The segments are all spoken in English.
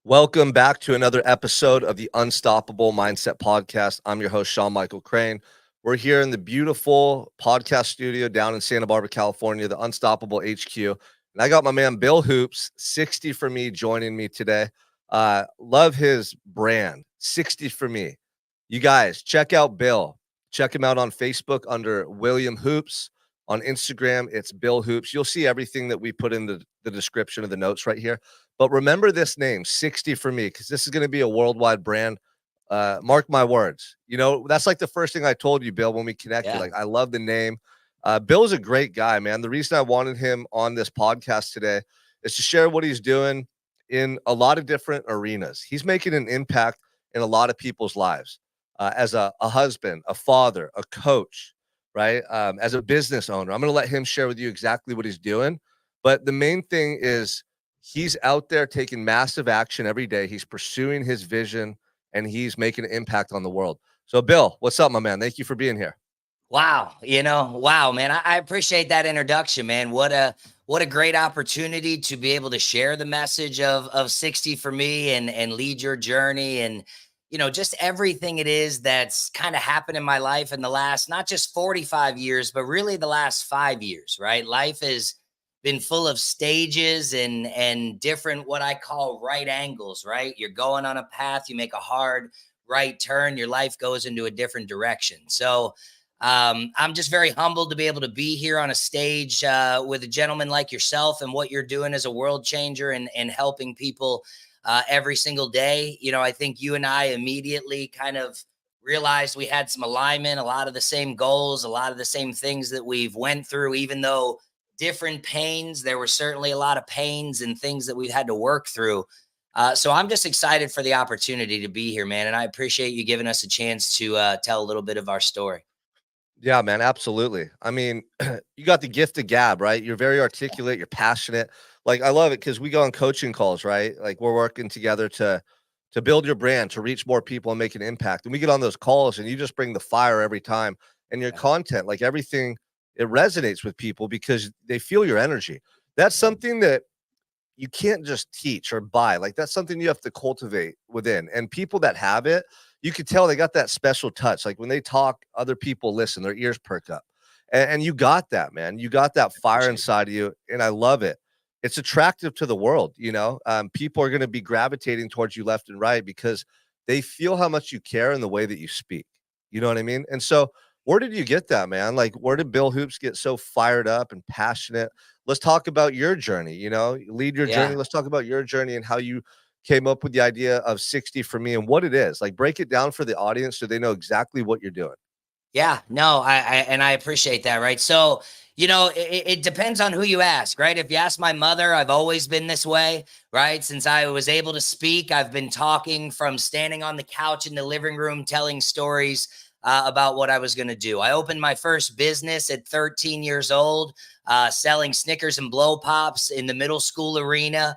Welcome back to another episode of the Unstoppable Mindset Podcast. I'm your host, Sean Michael Crane. We're here in the beautiful podcast studio down in Santa Barbara, California, the Unstoppable HQ. And I got my man, Bill Hoops, 60 for me, joining me today. Love his brand, 60 for me. You guys, check out Bill. Check him out on Facebook under William Hoops. On Instagram, it's Bill Hoops. You'll see everything that we put in the description of the notes right here. But remember this name, 60 for me, because this is going to be a worldwide brand. Mark my words. You know, that's like the first thing I told you, Bill, when we connected. Yeah. Like, I love the name. Bill's a great guy, man. The reason I wanted him on this podcast today is to share what he's doing in a lot of different arenas. He's making an impact in a lot of people's lives as a husband, a father, a coach, right? As a business owner. I'm going to let him share with you exactly what he's doing. But the main thing is, he's out there taking massive action every day. He's pursuing his vision and he's making an impact on the world. So, Bill, what's up, my man? Thank you for being here. Wow. Wow, man. I appreciate that introduction, man. What a great opportunity to be able to share the message of 60 for me and lead your journey and just everything it is that's kind of happened in my life in the last not just 45 years, but really the last 5 years, right? Life has been full of stages and different what I call right angles, right? You're going on a path, you make a hard right turn, your life goes into a different direction. So I'm just very humbled to be able to be here on a stage with a gentleman like yourself and what you're doing as a world changer and helping people every single day. I think you and I immediately kind of realized we had some alignment, a lot of the same goals, a lot of the same things that we've went through, even though different pains, there were certainly a lot of pains and things that we've had to work through. So I'm just excited for the opportunity to be here, man. And I appreciate you giving us a chance to tell a little bit of our story. Yeah, man, absolutely. I mean, you got the gift of gab, right? You're very articulate, you're passionate. Like, I love it because we go on coaching calls, right? Like, we're working together to build your brand, to reach more people and make an impact. And we get on those calls and you just bring the fire every time. And your Yeah. content, like everything, it resonates with people because they feel your energy. That's something that you can't just teach or buy. Like, that's something you have to cultivate within. And people that have it, you could tell they got that special touch. Like, when they talk, other people listen, their ears perk up. And you got that, man. You got that fire Appreciate inside of you. And I love it. It's attractive to the world. People are going to be gravitating towards you left and right because they feel how much you care in the way that you speak. You know what I mean? And so, where did you get that, man? Like, where did Bill Hoops get so fired up and passionate? Let's talk about your journey, lead your journey. Yeah. Let's talk about your journey and how you came up with the idea of 60 for me and what it is. Like, break it down for the audience so they know exactly what you're doing. Yeah, no, I appreciate that, right? So, it depends on who you ask, right? If you ask my mother, I've always been this way, right? Since I was able to speak, I've been talking from standing on the couch in the living room, telling stories about what I was going to do. I opened my first business at 13 years old, selling Snickers and blow pops in the middle school arena.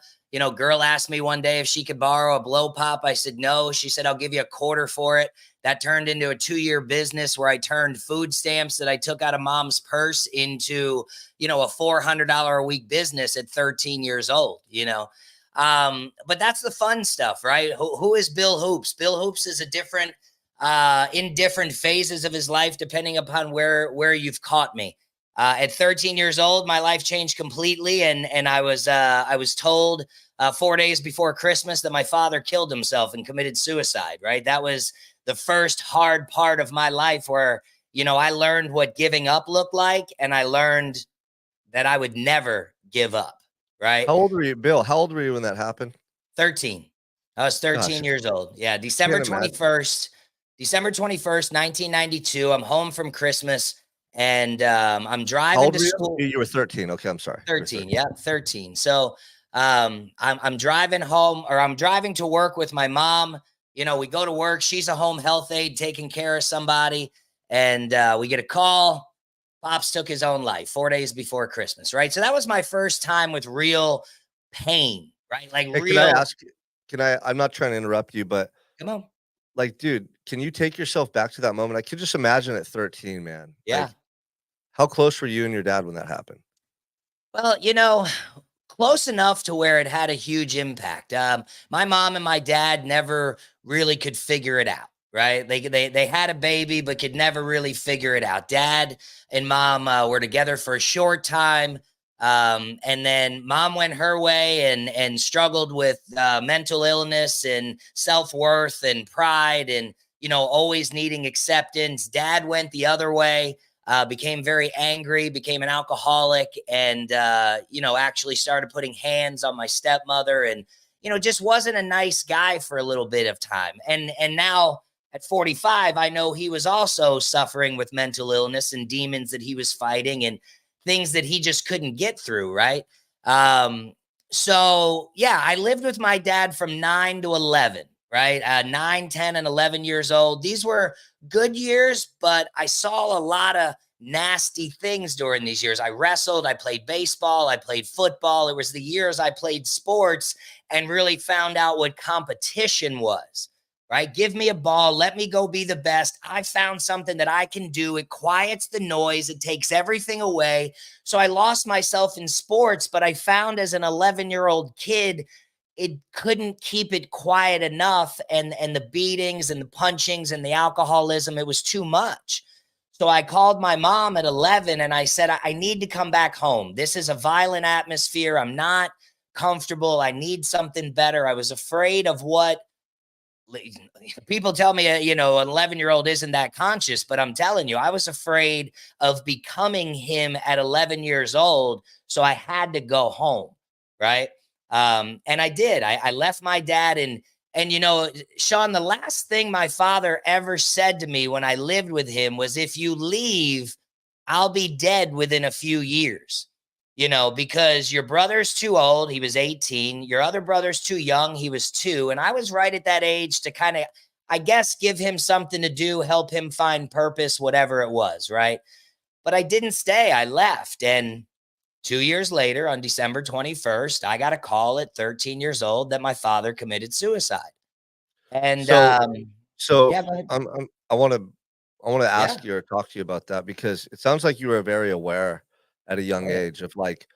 Girl asked me one day if she could borrow a blow pop. I said no. She said, I'll give you a quarter for it. That turned into a 2-year business where I turned food stamps that I took out of mom's purse into, a $400 a week business at 13 years old. But that's the fun stuff, right? Who is Bill Hoops? Bill Hoops is in different phases of his life, depending upon where you've caught me. At 13 years old, my life changed completely. And I was told 4 days before Christmas that my father killed himself and committed suicide, right? That was the first hard part of my life where, I learned what giving up looked like. And I learned that I would never give up, right? How old were you, Bill? How old were you when that happened? 13. I was Gosh, 13 years old. Yeah. can't imagine. December 21st, 1992. I'm home from Christmas and I'm How driving old to were you? school. You were 13. Okay, I'm sorry. You were 13. 13. Yeah. 13. So I'm driving home or I'm driving to work with my mom. We go to work. She's a home health aide taking care of somebody. And we get a call. Pops took his own life 4 days before Christmas, right? So that was my first time with real pain, right? Like Hey, can I real, ask you? I'm not trying to interrupt you, but come on. like, dude, can you take yourself back to that moment? I could just imagine at 13, man. Yeah. Like, how close were you and your dad when that happened? Well, Close enough to where it had a huge impact. My mom and my dad never really could figure it out. Right? They had a baby, but could never really figure it out. Dad and mom were together for a short time, and then mom went her way and struggled with mental illness and self worth and pride, and always needing acceptance. Dad went the other way, became very angry, became an alcoholic, and actually started putting hands on my stepmother, and just wasn't a nice guy for a little bit of time. And now at 45, I know he was also suffering with mental illness and demons that he was fighting and things that he just couldn't get through, right? So yeah, I lived with my dad from 9 to 11, right? 9, 10, and 11 years old. These were good years, but I saw a lot of nasty things during these years. I wrestled, I played baseball, I played football. It was the years I played sports and really found out what competition was, right? Give me a ball, let me go be the best. I found something that I can do. It quiets the noise, it takes everything away. So I lost myself in sports, but I found as an 11-year-old kid, it couldn't keep it quiet enough, and the beatings and the punchings and the alcoholism, it was too much. So I called my mom at 11 and I said, I need to come back home. This is a violent atmosphere. I'm not comfortable. I need something better. I was afraid of what people tell me, an 11-year-old isn't that conscious, but I'm telling you, I was afraid of becoming him at 11 years old. So I had to go home. Right. And I did. I left my dad, and Sean, the last thing my father ever said to me when I lived with him was, if you leave, I'll be dead within a few years, because your brother's too old. He was 18. Your other brother's too young. He was 2. And I was right at that age to kind of, I guess, give him something to do, help him find purpose, whatever it was. Right. But I didn't stay. I left. And 2 years later, on December 21st, I got a call at 13 years old that my father committed suicide. And So yeah, so go ahead. I want to Yeah, ask you or talk to you about that, because it sounds like you were very aware at a young oh, yeah, age of, like,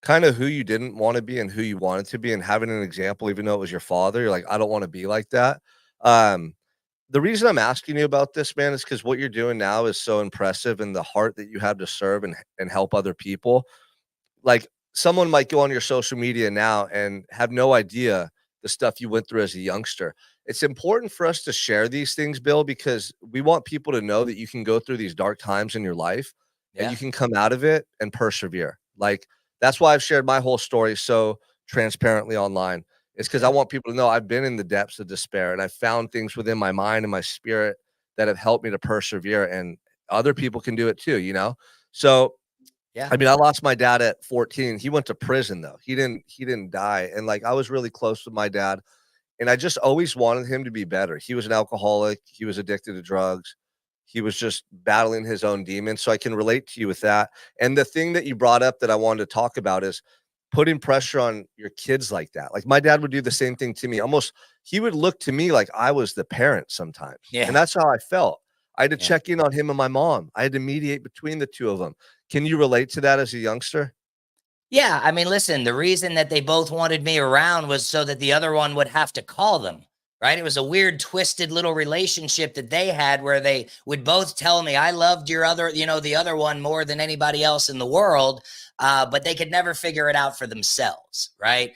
kind of who you didn't want to be and who you wanted to be, and having an example, even though it was your father. You're like, I don't want to be like that. Um, the reason I'm asking you about this, man, is because what you're doing now is so impressive, and the heart that you have to serve and help other people. Like, someone might go on your social media now and have no idea the stuff you went through as a youngster. It's important for us to share these things, Bill, because we want people to know that you can go through these dark times in your life and yeah, you can come out of it and persevere. Like, that's why I've shared my whole story so transparently online. It's because I yeah, want people to know I've been in the depths of despair and I've found things within my mind and my spirit that have helped me to persevere, and other people can do it too. So yeah, I mean, I lost my dad at 14. He went to prison though. He didn't die. And, like, I was really close with my dad, and I just always wanted him to be better. He was an alcoholic, he was addicted to drugs. He was just battling his own demons. So I can relate to you with that. And the thing that you brought up that I wanted to talk about is putting pressure on your kids like that. Like, my dad would do the same thing to me. Almost, he would look to me like I was the parent sometimes. And yeah, that's how I felt. I had to yeah. check in on him and my mom. I had to mediate between the two of them. Can you relate to that as a youngster? Yeah, I mean, listen, the reason that they both wanted me around was so that the other one would have to call them, right? It was a weird, twisted little relationship that they had where they would both tell me, I loved the other one more than anybody else in the world, but they could never figure it out for themselves, right?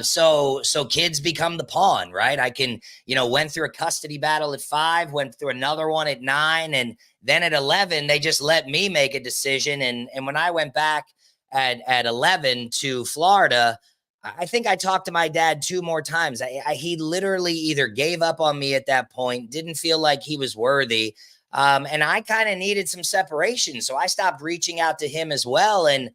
So kids become the pawn, right? Went through a custody battle at 5, went through another one at 9, and then at 11, they just let me make a decision. And when I went back at 11 to Florida, I think I talked to my dad 2 more times. He literally either gave up on me at that point, didn't feel like he was worthy. And I kind of needed some separation. So I stopped reaching out to him as well, and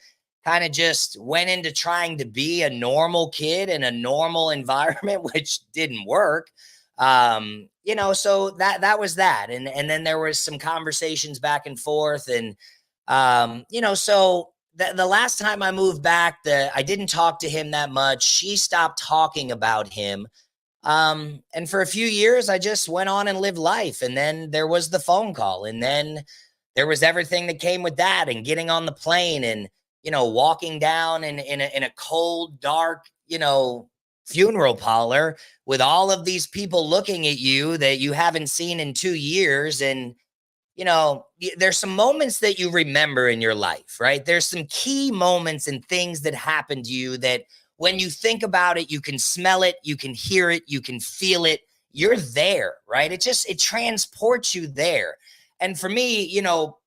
kind of just went into trying to be a normal kid in a normal environment, which didn't work. So that was that. And then there was some conversations back and forth. And so the last time I moved back, I didn't talk to him that much. She stopped talking about him. And for a few years, I just went on and lived life. And then there was the phone call. And then there was everything that came with that, and getting on the plane. And, walking down in a cold, dark, funeral parlor with all of these people looking at you that you haven't seen in 2 years. And, there's some moments that you remember in your life, right? There's some key moments and things that happen to you that when you think about it, you can smell it, you can hear it, you can feel it. You're there, right? It transports you there. And for me,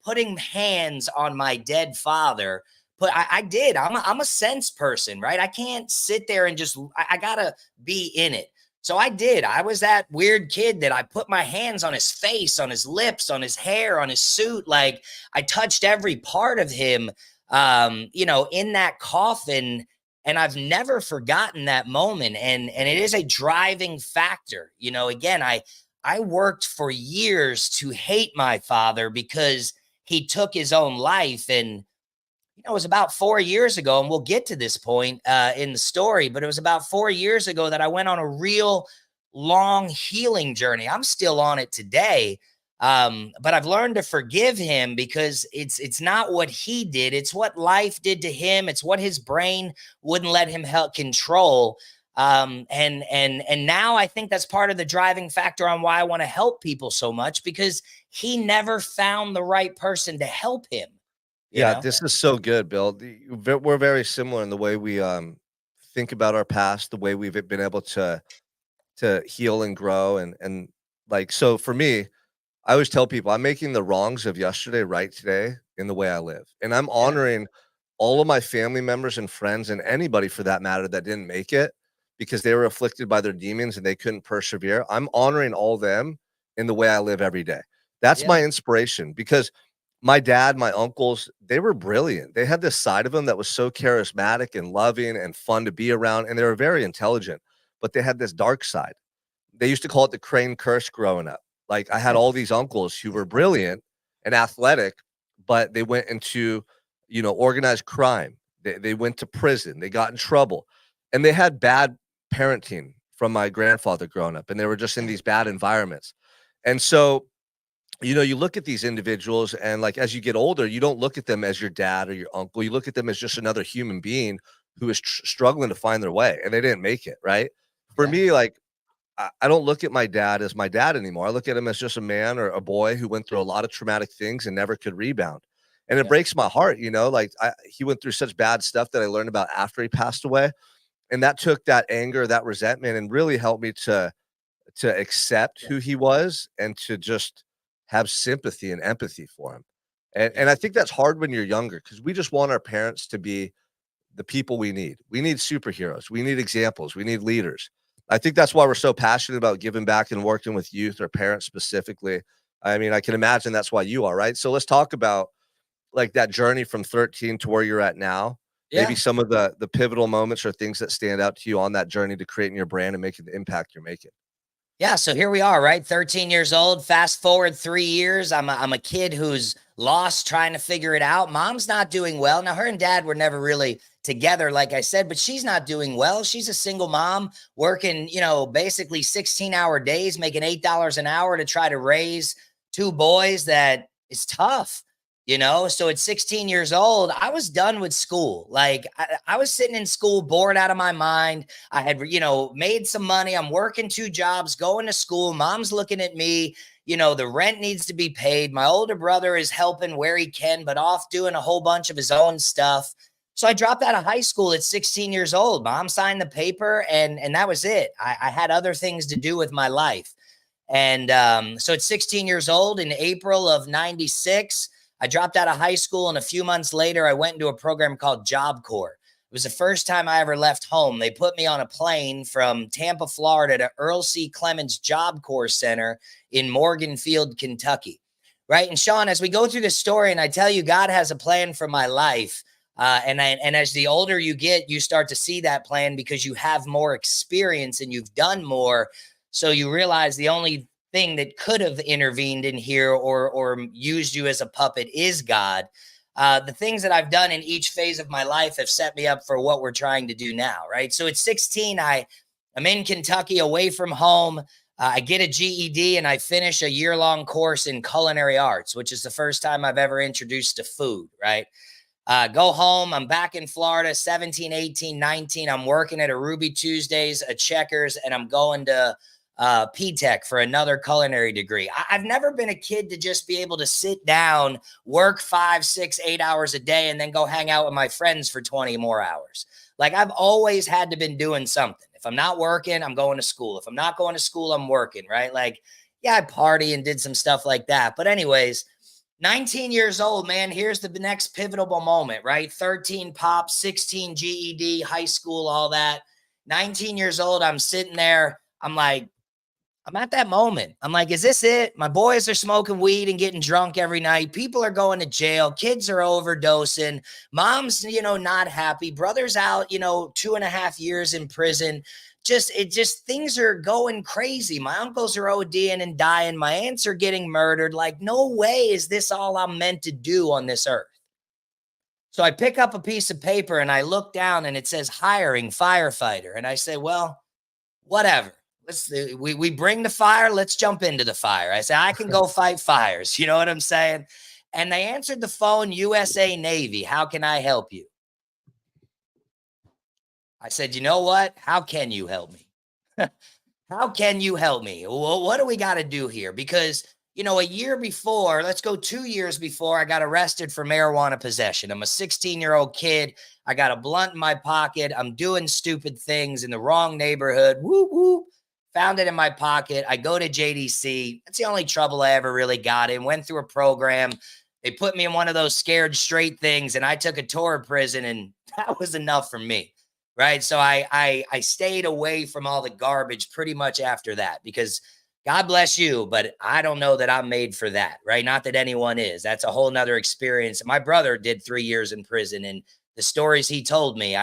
putting hands on my dead father, I did. I'm a sense person, right? I can't sit there and just, I gotta be in it. So I did. I was that weird kid that I put my hands on his face, on his lips, on his hair, on his suit. Like I touched every part of him, in that coffin. And I've never forgotten that moment. And it is a driving factor. Again, I worked for years to hate my father because he took his own life. And it was about 4 years ago, and we'll get to this point in the story, but it was about 4 years ago that I went on a real long healing journey. I'm still on it today, but I've learned to forgive him because it's not what he did. It's what life did to him. It's what his brain wouldn't let him help control. And now I think that's part of the driving factor on why I want to help people so much, because he never found the right person to help him. Yeah, this is so good, Bill. We're very similar in the way we think about our past, the way we've been able to heal and grow, and like, so for me, I always tell people I'm making the wrongs of yesterday right today in the way I live, and I'm Yeah. honoring all of my family members and friends and anybody for that matter that didn't make it because they were afflicted by their demons and they couldn't persevere. I'm honoring all them in the way I live every day. That's Yeah. my inspiration because my dad, my uncles, they were brilliant. They had this side of them that was so charismatic and loving and fun to be around, and they were very intelligent, but they had this dark side. They used to call it the Crane curse growing up. Like, I had all these uncles who were brilliant and athletic, but they went into, organized crime. They went to prison. They got in trouble, and they had bad parenting from my grandfather growing up, and they were just in these bad environments. And so, you look at these individuals and, like, as you get older, you don't look at them as your dad or your uncle. You look at them as just another human being who is struggling to find their way, and they didn't make it, right? For Yeah. me, like, I don't look at my dad as my dad anymore. I look at him as just a man or a boy who went through a lot of traumatic things and never could rebound. And it Yeah. breaks my heart, like he went through such bad stuff that I learned about after he passed away. And that took that anger, that resentment, and really helped me to accept Yeah. who he was and to just have sympathy and empathy for him. And Yeah. I think that's hard when you're younger because we just want our parents to be the people we need. We need superheroes. We need examples. We need leaders. I think that's why we're so passionate about giving back and working with youth or parents specifically. I mean, I can imagine that's why you are, right? So let's talk about like that journey from 13 to where you're at now. Maybe Yeah. some of the pivotal moments or things that stand out to you on that journey to creating your brand and making the impact you're making. Yeah, so here we are, right? 13 years old. Fast forward 3 years. I'm a kid who's lost, trying to figure it out. Mom's not doing well. Now, her and dad were never really together, like I said, but she's not doing well. She's a single mom working, basically 16-hour days, making $8 an hour to try to raise two boys. That is tough. So at 16 years old, I was done with school. Like I was sitting in school, bored out of my mind. I had, made some money. I'm working 2 jobs, going to school. Mom's looking at me. The rent needs to be paid. My older brother is helping where he can, but off doing a whole bunch of his own stuff. So I dropped out of high school at 16 years old. Mom signed the paper, and that was it. I had other things to do with my life. And so at 16 years old, in April of 96, I dropped out of high school. And a few months later, I went into a program called Job Corps. It was the first time I ever left home. They put me on a plane from Tampa, Florida to Earl C. Clements Job Corps Center in Morganfield, Kentucky. Right. And Sean, as we go through this story, and I tell you, God has a plan for my life. And as the older you get, you start to see that plan because you have more experience and you've done more. So you realize the only thing that could have intervened in here or used you as a puppet is God. The things that I've done in each phase of my life have set me up for what we're trying to do now, right? So at 16, I'm in Kentucky away from home. I get a GED and I finish a year-long course in culinary arts, which is the first time I've ever introduced to food, right? Go home. I'm back in Florida, 17, 18, 19. I'm working at a Ruby Tuesdays, a Checkers, and I'm going to P-Tech for another culinary degree. I've never been a kid to just be able to sit down, work 5, 6, 8 hours a day, and then go hang out with my friends for 20 more hours. Like, I've always had to been doing something. If I'm not working, I'm going to school. If I'm not going to school, I'm working, right? Like, yeah, I party and did some stuff like that. But anyways, 19 years old, man, here's the next pivotal moment, right? 13 pop, 16 GED, high school, all that. 19 years old, I'm sitting there. I'm like, I'm at that moment. I'm like, is this it? My boys are smoking weed and getting drunk every night. People are going to jail. Kids are overdosing. Mom's, not happy. Brother's out, 2.5 years in prison. Things are going crazy. My uncles are ODing and dying. My aunts are getting murdered. Like, no way is this all I'm meant to do on this earth. So I pick up a piece of paper and I look down and it says hiring firefighter. And I say, well, whatever. We bring the fire. Let's jump into the fire. I say, I can go fight fires. You know what I'm saying? And they answered the phone, USA Navy. How can I help you? I said, you know what? How can you help me? How can you help me? Well, what do we got to do here? Because, a year before, let's go 2 years before, I got arrested for marijuana possession. I'm a 16-year-old kid. I got a blunt in my pocket. I'm doing stupid things in the wrong neighborhood. Woo, woo. Found it in my pocket. I go to JDC. That's the only trouble I ever really got in. Went through a program. They put me in one of those scared straight things, and I took a tour of prison, and that was enough for me. Right. So I stayed away from all the garbage pretty much after that, because God bless you, but I don't know that I'm made for that. Right. Not that anyone is. That's a whole nother experience. My brother did 3 years in prison, and the stories he told me,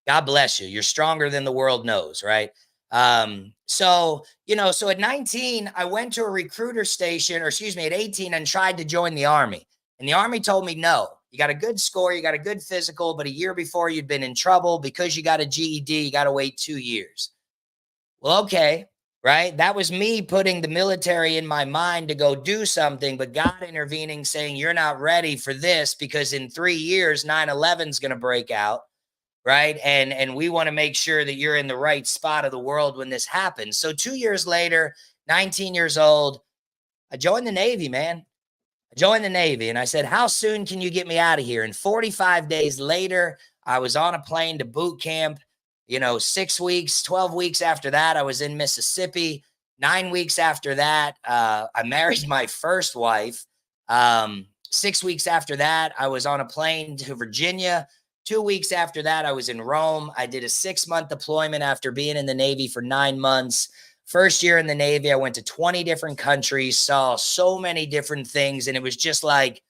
God bless you. You're stronger than the world knows. Right. So at 19, I went to a recruiter station, at 18, and tried to join the Army. And the Army told me, no, you got a good score, you got a good physical, but a year before you'd been in trouble because you got a GED, you got to wait 2 years. Well, okay, right? That was me putting the military in my mind to go do something, but God intervening, saying, you're not ready for this because in 3 years, 9/11 is going to break out. Right. And we want to make sure that you're in the right spot of the world when this happens. So 2 years later, 19 years old, I joined the Navy, man. I joined the Navy, and I said, how soon can you get me out of here? And 45 days later, I was on a plane to boot camp. 6 weeks, 12 weeks after that, I was in Mississippi. 9 weeks after that, I married my first wife. 6 weeks after that, I was on a plane to Virginia. 2 weeks after that, I was in Rome. I did a 6-month deployment after being in the Navy for 9 months. First year in the Navy, I went to 20 different countries, saw so many different things. And it was just like,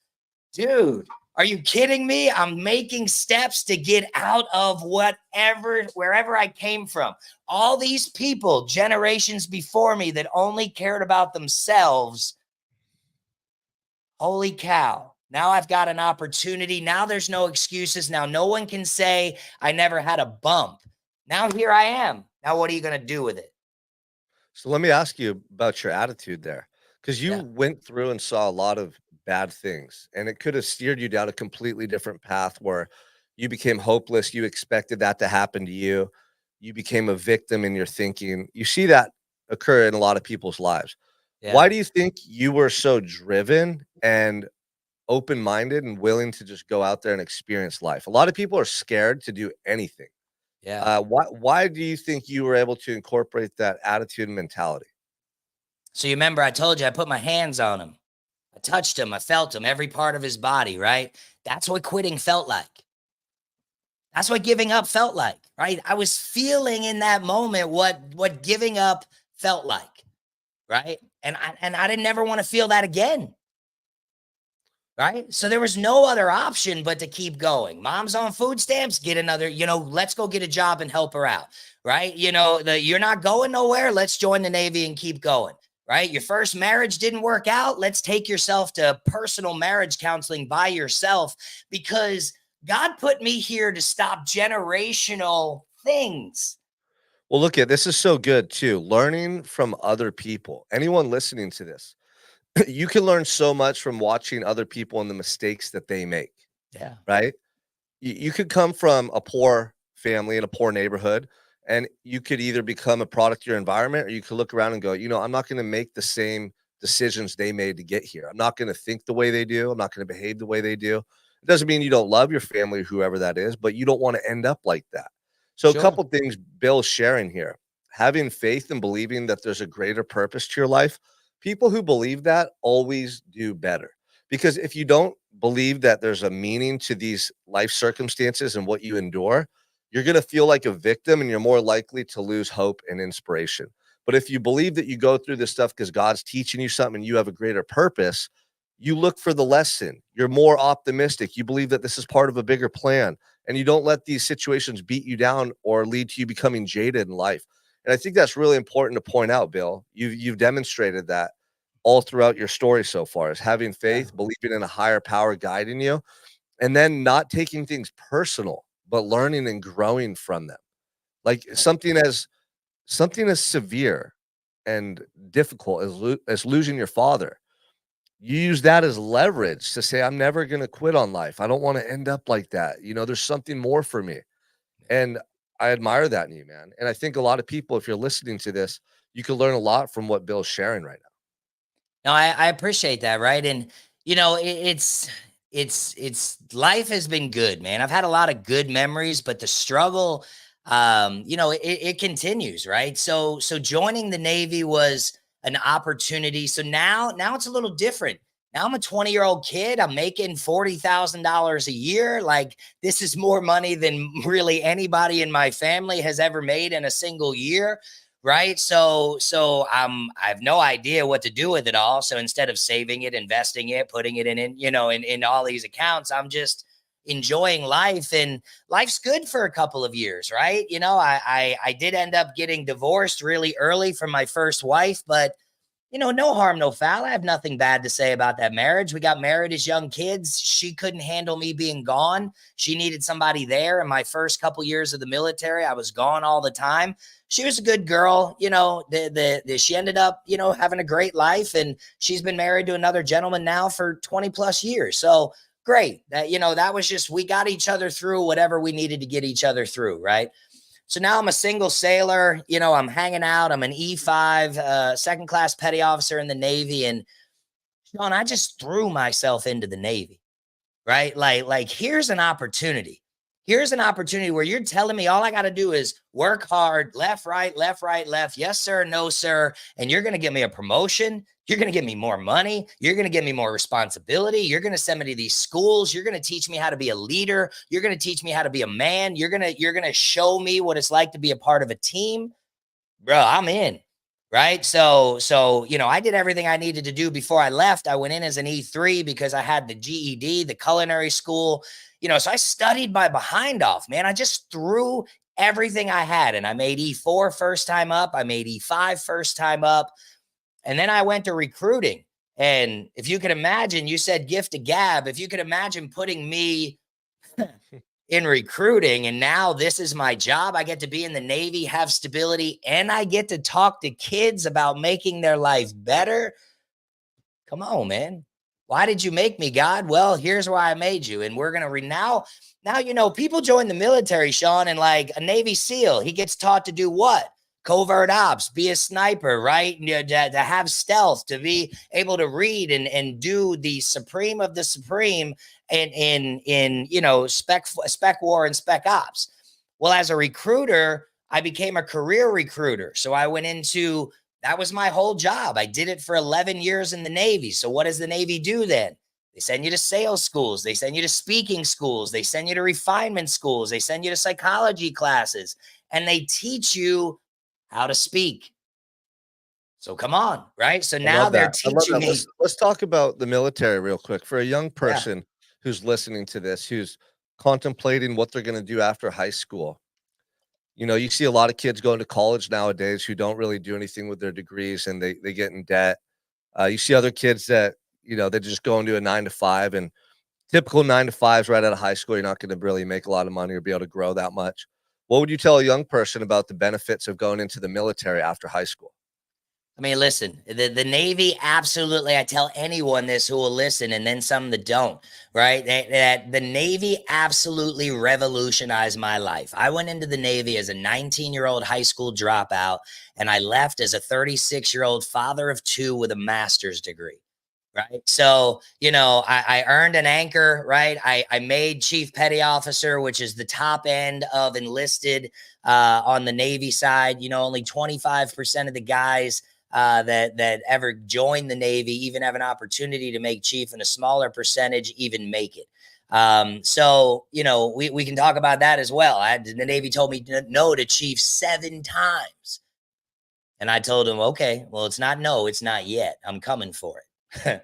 dude, are you kidding me? I'm making steps to get out of wherever I came from. All these people, generations before me, that only cared about themselves. Holy cow. Now I've got an opportunity. Now there's no excuses. Now no one can say I never had a bump. Now here I am. Now what are you going to do with it? So let me ask you about your attitude there, because you went through and saw a lot of bad things, and it could have steered you down a completely different path where you became hopeless. You expected that to happen to you. You became a victim in your thinking. You see that occur in a lot of people's lives. Yeah. Why do you think you were so driven and open-minded and willing to just go out there and experience life? A lot of people are scared to do anything. Yeah. Why do you think you were able to incorporate that attitude and mentality? So you remember I told you I put my hands on him. I touched him. I felt him, every part of his body, right? That's what quitting felt like. That's what giving up felt like, right? I was feeling in that moment what giving up felt like, right? And I didn't ever want to feel that again. Right. So there was no other option but to keep going. Mom's on food stamps, get another, let's go get a job and help her out. Right. You're not going nowhere. Let's join the Navy and keep going. Right. Your first marriage didn't work out. Let's take yourself to personal marriage counseling by yourself, because God put me here to stop generational things. Well, look at this is so good too. Learning from other people. Anyone listening to this, you can learn so much from watching other people and the mistakes that they make. Yeah. right? You could come from a poor family in a poor neighborhood, and you could either become a product of your environment, or you could look around and go, I'm not going to make the same decisions they made to get here. I'm not going to think the way they do. I'm not going to behave the way they do. It doesn't mean you don't love your family, whoever that is, but you don't want to end up like that. So a Sure. couple things Bill's sharing here: having faith and believing that there's a greater purpose to your life. People who believe that always do better, because if you don't believe that there's a meaning to these life circumstances and what you endure, you're going to feel like a victim, and you're more likely to lose hope and inspiration. But if you believe that you go through this stuff because God's teaching you something and you have a greater purpose, you look for the lesson. You're more optimistic. You believe that this is part of a bigger plan, and you don't let these situations beat you down or lead to you becoming jaded in life. And I think that's really important to point out, Bill. You've demonstrated that all throughout your story so far, is having Yeah. faith, believing in a higher power guiding you, and then not taking things personal, but learning and growing from them. Like something as severe and difficult as losing your father. You use that as leverage to say, I'm never going to quit on life. I don't want to end up like that. There's something more for me. And I admire that in you, man. And I think a lot of people, if you're listening to this, you can learn a lot from what Bill's sharing right now. No, I appreciate that, right? And it's life has been good, man. I've had a lot of good memories, but the struggle, it continues, right? So joining the Navy was an opportunity. So now it's a little different. Now I'm a 20-year-old kid. I'm making $40,000 a year. Like, this is more money than really anybody in my family has ever made in a single year. Right. So I have no idea what to do with it all. So instead of saving it, investing it, putting it in all these accounts, I'm just enjoying life, and life's good for a couple of years. Right. I did end up getting divorced really early from my first wife, but no harm, no foul. I have nothing bad to say about that marriage. We got married as young kids. She couldn't handle me being gone. She needed somebody there. In my first couple years of the military, I was gone all the time. She was a good girl. She ended up, having a great life, and she's been married to another gentleman now for 20 plus years. So great. That was just, we got each other through whatever we needed to get each other through. Right. So now I'm a single sailor. I'm hanging out. I'm an E5, second class petty officer in the Navy. And Sean, I just threw myself into the Navy, right? Like here's an opportunity. Here's an opportunity where you're telling me all I got to do is work hard, left, right, left, right, left. Yes, sir. No, sir. And you're going to give me a promotion. You're going to give me more money. You're going to give me more responsibility. You're going to send me to these schools. You're going to teach me how to be a leader. You're going to teach me how to be a man. You're going to show me what it's like to be a part of a team. Bro, I'm in. Right. So, I did everything I needed to do before I left. I went in as an E3 because I had the GED, the culinary school, so I studied my behind off, man. I just threw everything I had, and I made E4 first time up. I made E5 first time up. And then I went to recruiting. And if you could imagine, you said gift to gab. If you could imagine putting me in recruiting, and now this is my job. I get to be in the Navy, have stability, and I get to talk to kids about making their life better. Come on, man. Why did you make me, God? Well, here's why I made you. And we're going to now, people join the military, Sean, and like a Navy SEAL, he gets taught to do what? Covert ops, be a sniper, right? To have stealth, to be able to read and do the supreme of the supreme in spec war and spec ops. Well, as a recruiter, I became a career recruiter. So I went into that was my whole job. I did it for 11 years in the Navy. So what does the Navy do then? They send you to sales schools. They send you to speaking schools. They send you to refinement schools. They send you to psychology classes, and they teach you how to speak. So come on, right? So I now love they're that. I love teaching that. me. Let's talk about the military real quick. For a young Yeah. person who's listening to this, who's contemplating what they're going to do after high school. You see a lot of kids going to college nowadays who don't really do anything with their degrees, and they get in debt. You see other kids that, they just go into a 9 to 5, and typical 9 to 5s right out of high school. You're not going to really make a lot of money or be able to grow that much. What would you tell a young person about the benefits of going into the military after high school? I mean, listen, the Navy, absolutely. I tell anyone this who will listen, and then some that don't, right? That the Navy absolutely revolutionized my life. I went into the Navy as a 19-year-old high school dropout, and I left as a 36-year-old father of two with a master's degree. Right. So, I earned an anchor, right? I made chief petty officer, which is the top end of enlisted on the Navy side. Only 25% of the guys that ever join the Navy even have an opportunity to make chief, and a smaller percentage even make it. So, we can talk about that as well. The Navy told me no to chief 7 times. And I told him, okay, well, it's not no, it's not yet. I'm coming for it. I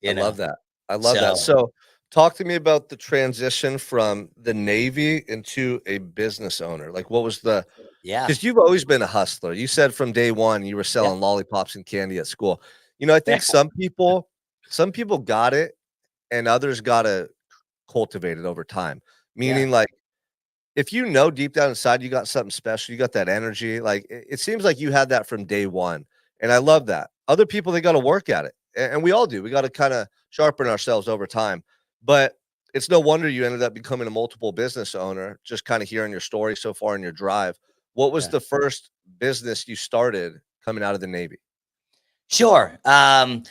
you love know, that. I love that. so So, talk to me about the transition from the Navy into a business owner. Like, what was the yeah, because you've always been a hustler. You said from day one you were yeah, selling lollipops and candy at school. I yeah, think some people got it and others gotta cultivate it over time. yeah, Meaning, like, if deep down inside you got something special, you got that energy, like, it seems like you had that from day one, and I yeah, love that. Other people, they gotta work at it, and we all do. We gotta kinda sharpen ourselves over time, but it's no wonder you ended up becoming a multiple business owner, just kinda hearing your story so far in your drive. What was yeah. the first business you started coming out of the Navy? Sure. The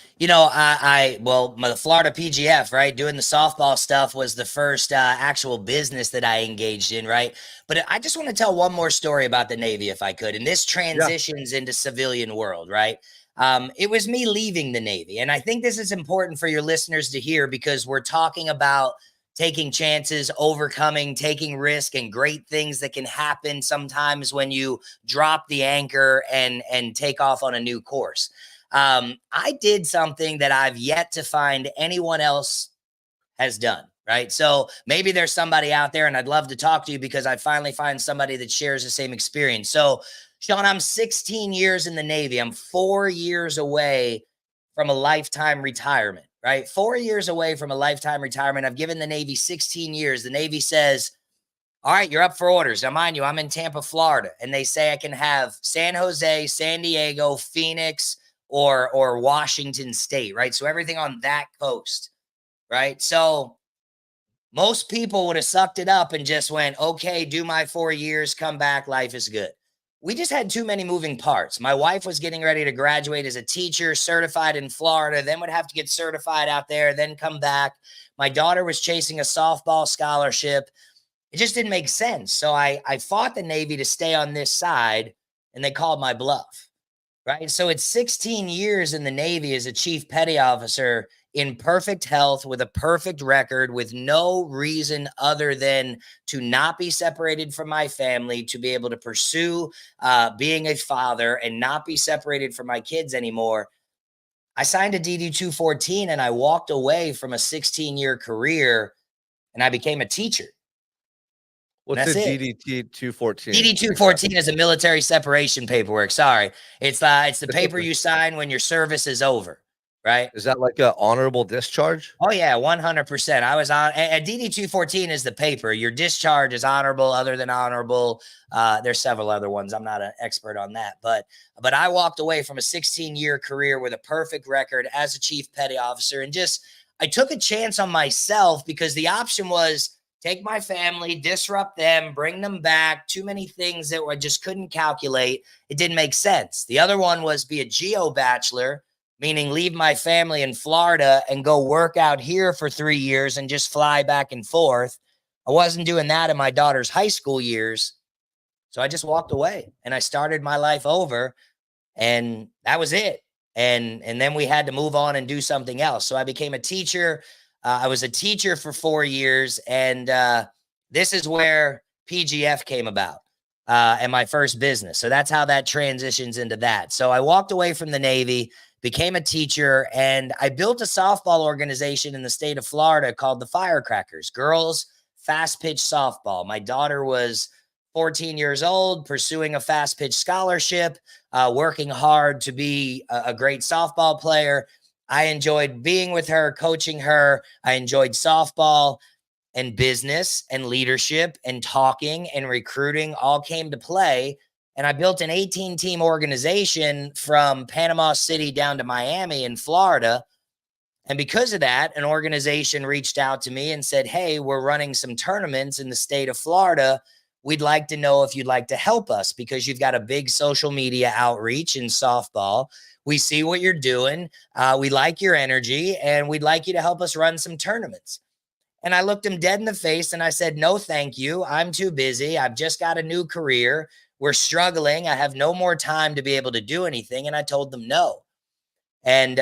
Florida PGF, right? Doing the softball stuff was the first actual business that I engaged in, right? But I just want to tell one more story about the Navy, if I could. And this Yeah. transitions into civilian world, right? It was me leaving the Navy. And I think this is important for your listeners to hear, because we're talking about taking chances, overcoming, taking risk, and great things that can happen sometimes when you drop the anchor and take off on a new course. I did something that I've yet to find anyone else has done. Right. So maybe there's somebody out there, and I'd love to talk to you because I finally find somebody that shares the same experience. So, Sean, I'm 16 years in the Navy. I'm 4 years away from a lifetime retirement, right? 4 years away from a lifetime retirement. I've given the Navy 16 years. The Navy says, all right, you're up for orders. Now, mind you, I'm in Tampa, Florida, and they say I can have San Jose, San Diego, Phoenix, or Washington State, right? So everything on that coast, right? So most people would have sucked it up and just went, okay, do my 4 years, come back, life is good. We just had too many moving parts. My wife was getting ready to graduate as a teacher, certified in Florida, then would have to get certified out there, then come back. My daughter was chasing a softball scholarship. It just didn't make sense. So I fought the Navy to stay on this side, and they called my bluff. Right. So it's 16 years in the Navy as a chief petty officer, in perfect health, with a perfect record, with no reason other than to not be separated from my family, to be able to pursue being a father and not be separated from my kids anymore. I signed a DD 214 and I walked away from a 16-year career, and I became a teacher. And What's that's a it. DDT 214 DD exactly? 214 is a military separation paperwork. Sorry. It's the It's paper okay. you sign when your service is over, right? Is that like a honorable discharge? Oh yeah, 100%. I was on a DD 214 is the paper. Your discharge is honorable, other than honorable. There's several other ones. I'm not an expert on that, but I walked away from a 16-year career with a perfect record as a chief petty officer, and just I took a chance on myself, because the option was take my family, disrupt them, bring them back. Too many things that I just couldn't calculate. It didn't make sense. The other one was be a geo bachelor, meaning leave my family in Florida and go work out here for 3 years and just fly back and forth. I wasn't doing that in my daughter's high school years. So I just walked away and I started my life over, and that was it. And then we had to move on and do something else. So I became a teacher. I was a teacher for 4 years, and this is where PGF came about, and my first business. So that's how that transitions into that. So I walked away from the Navy, became a teacher, and I built a softball organization in the state of Florida called the Firecrackers, Girls Fastpitch Softball. My daughter was 14 years old, pursuing a Fastpitch scholarship, working hard to be a great softball player. I enjoyed being with her, coaching her. I enjoyed softball, and business and leadership and talking and recruiting all came to play And I built an 18-team organization from Panama City down to Miami in Florida. And because of that, an organization reached out to me and said, hey, we're running some tournaments in the state of Florida. We'd like to know if you'd like to help us because you've got a big social media outreach in softball. We see what you're doing. We like your energy, and we'd like you to help us run some tournaments. And I looked him dead in the face and I said, no, thank you. I'm too busy. I've just got a new career. We're struggling. I have no more time to be able to do anything. And I told them no. And,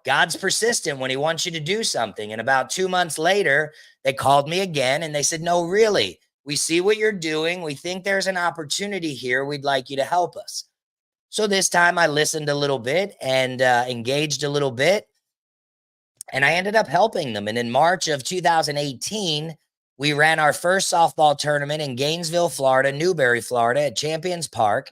God's persistent when he wants you to do something. And about 2 months later, they called me again and they said, no, really, we see what you're doing. We think there's an opportunity here. We'd like you to help us. So this time I listened a little bit and engaged a little bit. And I ended up helping them. And in March of 2018, we ran our first softball tournament in Gainesville, Florida, Newberry, Florida at Champions Park.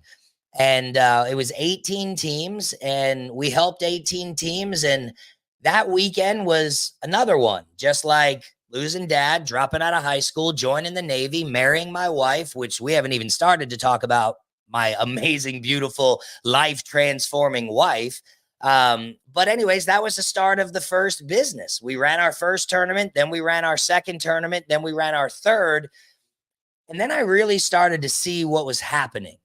And it was 18 teams, and we helped 18 teams. And that weekend was another one, just like losing dad, dropping out of high school, joining the Navy, marrying my wife, which we haven't even started to talk about my amazing, beautiful, life transforming wife. But anyways, that was the start of the first business. We ran our first tournament, then we ran our second tournament, then we ran our third. And then I really started to see what was happening.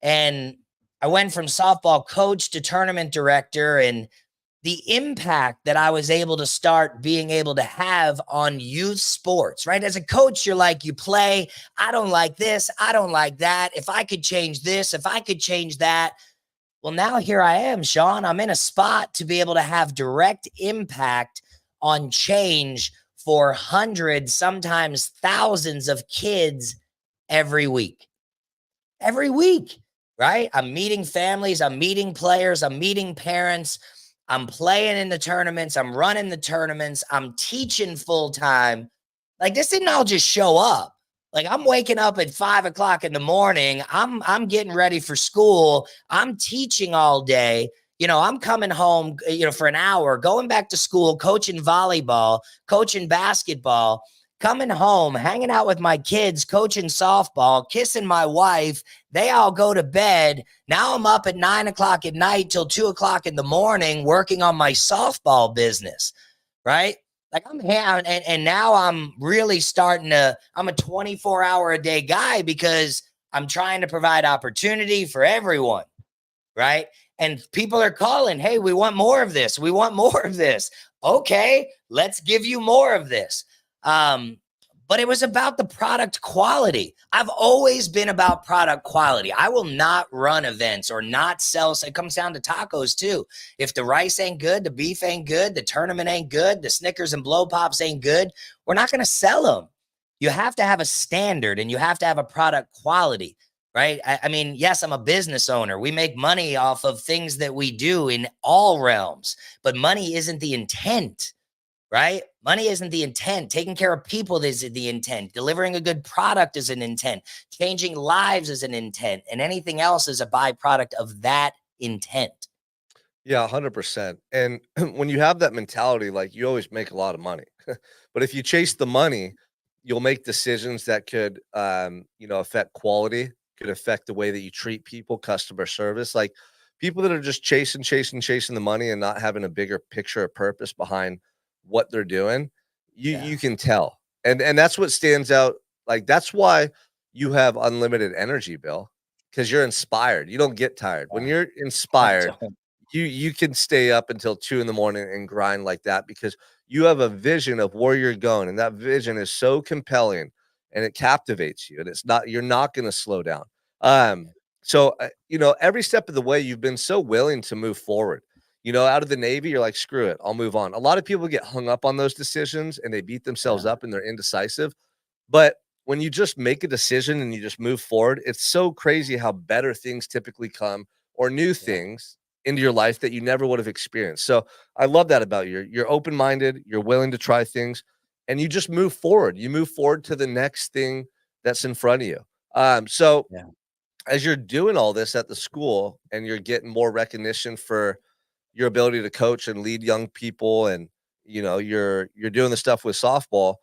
And I went from softball coach to tournament director, and the impact that I was able to start being able to have on youth sports, right? As a coach, you're like, you play, I don't like this, I don't like that. If I could change this, if I could change that. Well, now here I am, Sean. I'm in a spot to be able to have direct impact on change for hundreds, sometimes thousands of kids every week. Every week, right? I'm meeting families, I'm meeting players, I'm meeting parents, I'm playing in the tournaments, I'm running the tournaments, I'm teaching full time. Like, this didn't all just show up. Like, I'm waking up at 5 o'clock in the morning. I'm getting ready for school. I'm teaching all day. I'm coming home, for an hour, going back to school, coaching volleyball, coaching basketball, coming home, hanging out with my kids, coaching softball, kissing my wife. They all go to bed. Now I'm up at 9 o'clock at night till 2 o'clock in the morning working on my softball business, right? Like, I'm here, and now I'm really I'm a 24-hour-a-day guy because I'm trying to provide opportunity for everyone, right? And people are calling, hey, we want more of this. We want more of this. Okay, let's give you more of this. But it was about the product quality. I've always been about product quality. I will not run events or not sell. It comes down to tacos too. If the rice ain't good, the beef ain't good, the tournament ain't good, the Snickers and blow pops ain't good, we're not going to sell them. You have to have a standard and you have to have a product quality, right? I mean, yes, I'm a business owner. We make money off of things that we do in all realms, but money isn't the intent. Right? Money isn't the intent. Taking care of people is the intent. Delivering a good product is an intent. Changing lives is an intent. And anything else is a byproduct of that intent. Yeah, 100%. And when you have that mentality, like, you always make a lot of money. But if you chase the money, you'll make decisions that could, affect quality, could affect the way that you treat people, customer service. Like, people that are just chasing the money and not having a bigger picture of purpose behind what they're doing, you can tell. And that's what stands out. Like, that's why you have unlimited energy, Bill, because you're inspired. You don't get tired. When you're I inspired, don't. you can stay up until 2 in the morning and grind like that because you have a vision of where you're going, and that vision is so compelling and it captivates you, and you're not going to slow down. Every step of the way, you've been so willing to move forward. Out of the Navy, you're like, screw it, I'll move on. A lot of people get hung up on those decisions and they beat themselves Yeah. up and they're indecisive. But when you just make a decision and you just move forward, it's so crazy how better things typically come, or new Yeah. things into your life that you never would have experienced. So I love that about you. You're open-minded, you're willing to try things, and you just move forward. You move forward to the next thing that's in front of you. So Yeah. as you're doing all this at the school and you're getting more recognition for your ability to coach and lead young people, and you're doing the stuff with softball,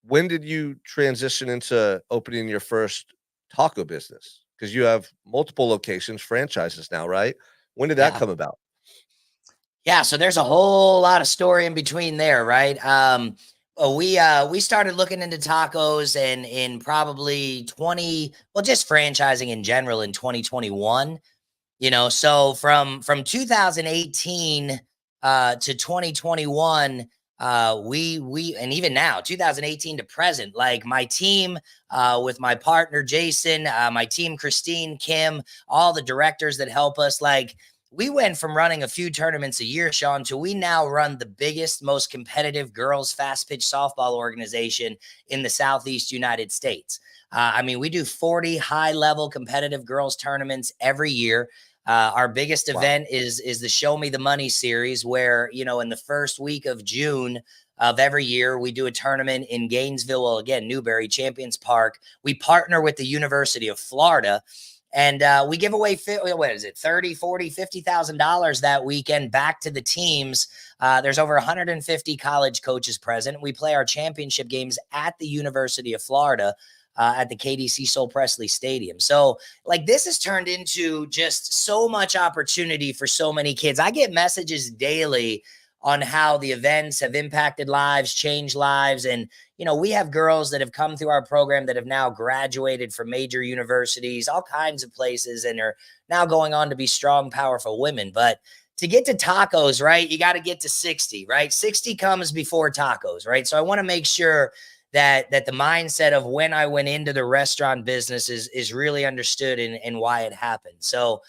when did you transition into opening your first taco business? Because you have multiple locations, franchises now, right? When did that Yeah. come about? Yeah, so there's a whole lot of story in between there, right? We started looking into tacos and in probably 20, well, just franchising in general in 2021. So from 2018 to 2021, we and even now 2018 to present, like my team with my partner Jason, my team Christine, Kim, all the directors that help us, like we went from running a few tournaments a year, Sean, to we now run the biggest, most competitive girls fast pitch softball organization in the Southeast United States. I mean, we do 40 high level competitive girls tournaments every year. Our biggest event is the Show Me the Money series, where, in the first week of June of every year, we do a tournament in Gainesville. Well, again, Newberry, Champions Park. We partner with the University of Florida, and we give away, what is it, 30, 40, $50,000 that weekend back to the teams. There's over 150 college coaches present. We play our championship games at the University of Florida, at the KDC Sol Presley Stadium. So like this has turned into just so much opportunity for so many kids. I get messages daily on how the events have impacted lives, changed lives. And, we have girls that have come through our program that have now graduated from major universities, all kinds of places, and are now going on to be strong, powerful women. But to get to tacos, right, you got to get to 60, right? 60 comes before tacos, right? So I want to make sure that the mindset of when I went into the restaurant business is really understood and why it happened. So,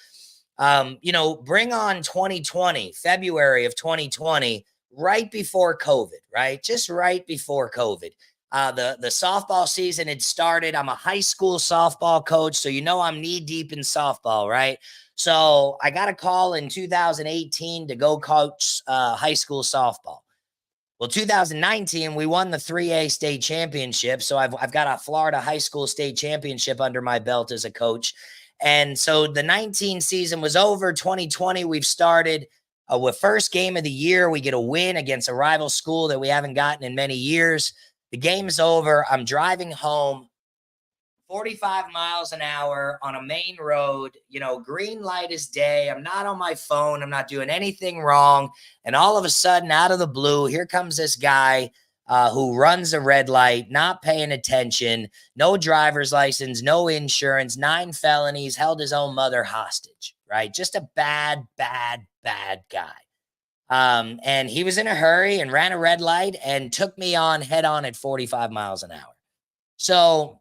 bring on 2020, February of 2020, right before COVID, right? Just right before COVID. The softball season had started. I'm a high school softball coach, so I'm knee deep in softball, right? So I got a call in 2018 to go coach high school softball. Well, 2019, we won the 3A state championship. So I've got a Florida high school state championship under my belt as a coach. And so the 19 season was over. 2020, we've started with first game of the year. We get a win against a rival school that we haven't gotten in many years. The game's over. I'm driving home 45 miles an hour on a main road, green light is day. I'm not on my phone. I'm not doing anything wrong. And all of a sudden, out of the blue, here comes this guy who runs a red light, not paying attention, no driver's license, no insurance, 9 felonies, held his own mother hostage, right? Just a bad, bad, bad guy. And he was in a hurry and ran a red light and took me on head on at 45 miles an hour. So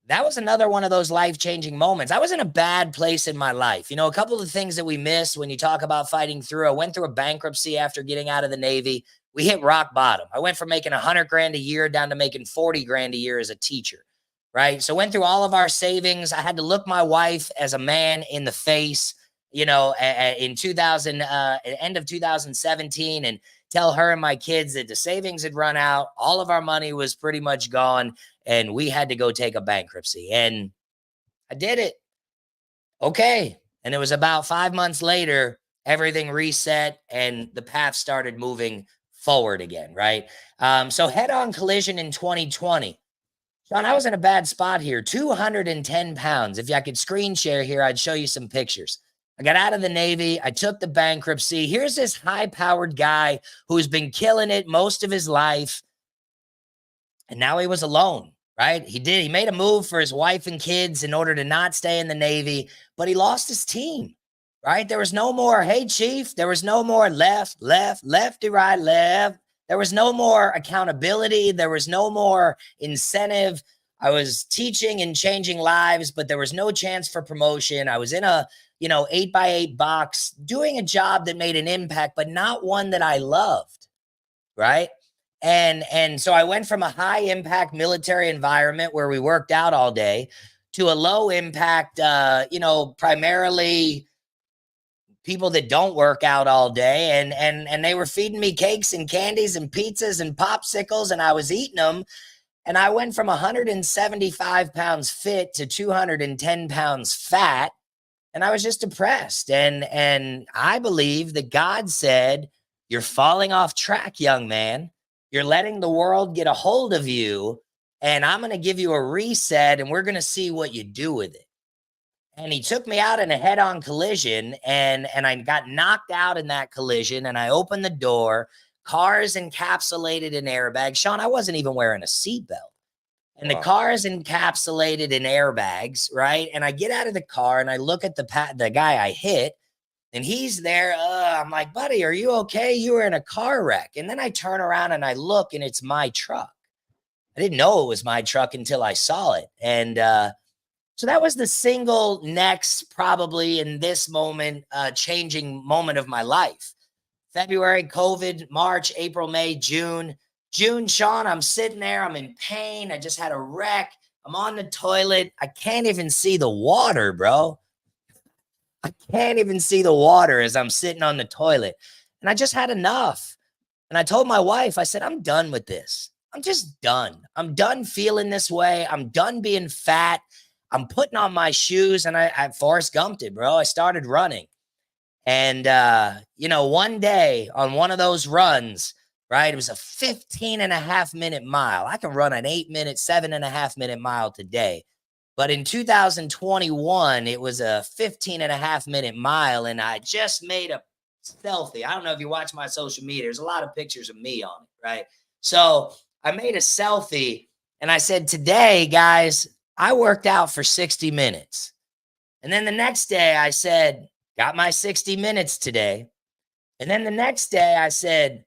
that was another one of those life-changing moments. I was in a bad place in my life. A couple of things that we miss when you talk about fighting through. I went through a bankruptcy after getting out of the Navy. We hit rock bottom. I went from making 100 grand a year down to making 40 grand a year as a teacher, right? So went through all of our savings. I had to look my wife as a man in the face, in end of 2017, and tell her and my kids that the savings had run out. All of our money was pretty much gone, and we had to go take a bankruptcy. And I did it. Okay. And it was about 5 months later, everything reset and the path started moving forward again, right? So head-on collision in 2020. Sean, I was in a bad spot here. 210 pounds. If I could screen share here, I'd show you some pictures. I got out of the Navy. I took the bankruptcy. Here's this high-powered guy who's been killing it most of his life. And now he was alone, right? He made a move for his wife and kids in order to not stay in the Navy, but he lost his team, right? There was no more, hey, chief. There was no more lefty, right, left. There was no more accountability. There was no more incentive. I was teaching and changing lives, but there was no chance for promotion. I was in a 8x8 box doing a job that made an impact, but not one that I loved, right? And so I went from a high impact military environment where we worked out all day to a low impact, primarily people that don't work out all day. And they were feeding me cakes and candies and pizzas and popsicles, and I was eating them. And I went from 175 pounds fit to 210 pounds fat. And I was just depressed. And I believe that God said, "You're falling off track, young man. You're letting the world get a hold of you. and I'm going to give you a reset and we're going to see what you do with it. And he took me out in a head-on collision, and I got knocked out in that collision, and I opened the door, cars encapsulated in airbags. Sean, I wasn't even wearing a seatbelt. And the car is encapsulated in airbags, right? And I get out of the car and I look at the guy I hit, and he's there. I'm like, buddy, are you okay? You were in a car wreck. And then I turn around and I look, and it's my truck. I didn't know it was my truck until I saw it. And so that was the single next, probably in this moment, changing moment of my life. February, COVID, March, April, May, June. June, Sean, I'm sitting there. I'm in pain. I just had a wreck. I'm on the toilet. I can't even see the water, bro. I can't even see the water as I'm sitting on the toilet. And I just had enough. And I told my wife, I said, I'm done with this. I'm just done. I'm done feeling this way. I'm done being fat. I'm putting on my shoes, and I Forrest Gumped it, bro. I started running. And, one day on one of those runs, right, it was a 15.5-minute mile. I can run an 8-minute, 7.5-minute mile today. But in 2021, it was a 15.5-minute mile, and I just made a selfie. I don't know if you watch my social media. There's a lot of pictures of me on it, right? So I made a selfie, and I said, today, guys, I worked out for 60 minutes. And then the next day I said, got my 60 minutes today. And then the next day I said,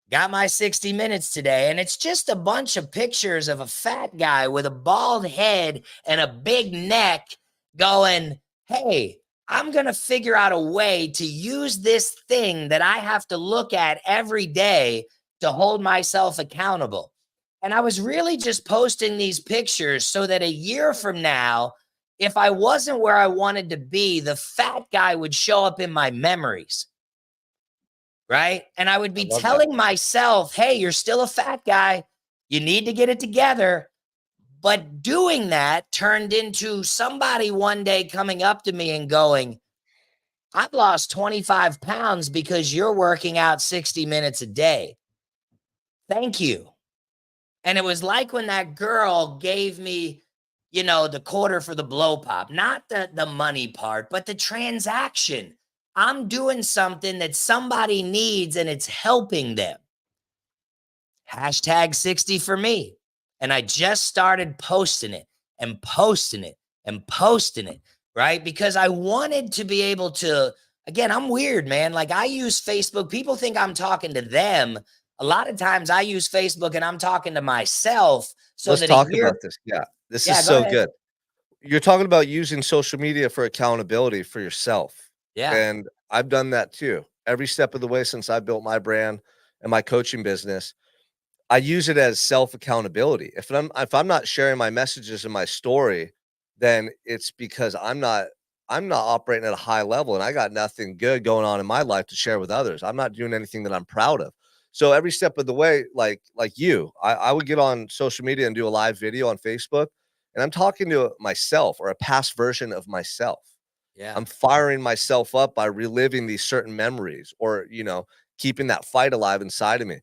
got my 60 minutes today. And it's just a bunch of pictures of a fat guy with a bald head and a big neck going, hey, I'm going to figure out a way to use this thing that I have to look at every day to hold myself accountable. And I was really just posting these pictures so that a year from now, if I wasn't where I wanted to be, the fat guy would show up in my memories. Right. And I would be telling myself, hey, you're still a fat guy. You need to get it together. But doing that turned into somebody one day coming up to me and going, I've lost 25 pounds because you're working out 60 minutes a day. Thank you. And it was like when that girl gave me, the quarter for the blow pop, not the money part, but the transaction. I'm doing something that somebody needs and it's helping them. Hashtag 60 for me. And I just started posting it and posting it and posting it, right? Because I wanted to be able to, again, I'm weird, man. Like I use Facebook. People think I'm talking to them. A lot of times I use Facebook and I'm talking to myself. So Let's that talk about this. Yeah. This is go so ahead. good. You're talking about using social media for accountability for yourself. Yeah. And I've done that too. Every step of the way since I built my brand and my coaching business, I use it as self accountability. If I'm not sharing my messages in my story, then it's because I'm not operating at a high level and I got nothing good going on in my life to share with others. I'm not doing anything that I'm proud of. So every step of the way, like you, I would get on social media and do a live video on Facebook, and I'm talking to myself or a past version of myself. Yeah. I'm firing myself up by reliving these certain memories or, keeping that fight alive inside of me.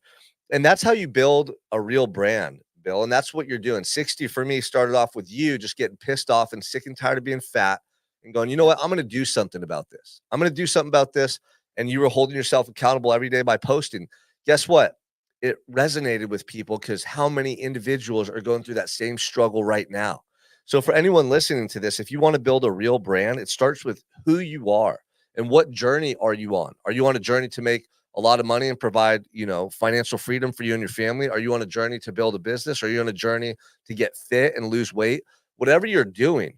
And that's how you build a real brand, Bill. And that's what you're doing. 60 for me started off with you just getting pissed off and sick and tired of being fat and going, you know what? I'm going to do something about this. I'm going to do something about this. And you were holding yourself accountable every day by posting. Guess what? It resonated with people because how many individuals are going through that same struggle right now? So for anyone listening to this, if you want to build a real brand, it starts with who you are and what journey are you on? Are you on a journey to make a lot of money and provide, financial freedom for you and your family? Are you on a journey to build a business? Are you on a journey to get fit and lose weight? Whatever you're doing,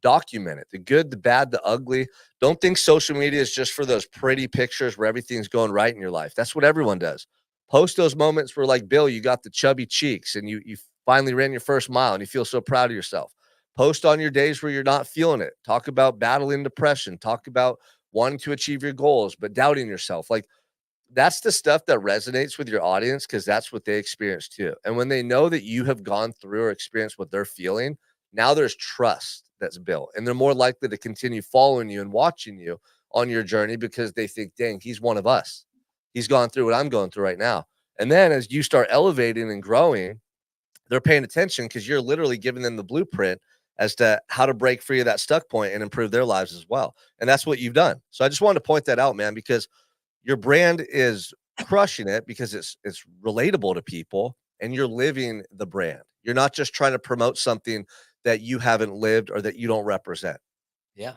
document it. The good, the bad, the ugly. Don't think social media is just for those pretty pictures where everything's going right in your life. That's what everyone does. Post those moments where, like Bill, you got the chubby cheeks and you finally ran your first mile and you feel so proud of yourself. Post on your days where you're not feeling it. Talk about battling depression. Talk about wanting to achieve your goals, but doubting yourself. Like, that's the stuff that resonates with your audience because that's what they experience too. And when they know that you have gone through or experienced what they're feeling, now there's trust that's built. And they're more likely to continue following you and watching you on your journey because they think, dang, he's one of us. He's gone through what I'm going through right now. And then as you start elevating and growing, they're paying attention because you're literally giving them the blueprint as to how to break free of that stuck point and improve their lives as well. And that's what you've done. So I just wanted to point that out, man, because your brand is crushing it because it's relatable to people and you're living the brand. You're not just trying to promote something that you haven't lived or that you don't represent. Yeah.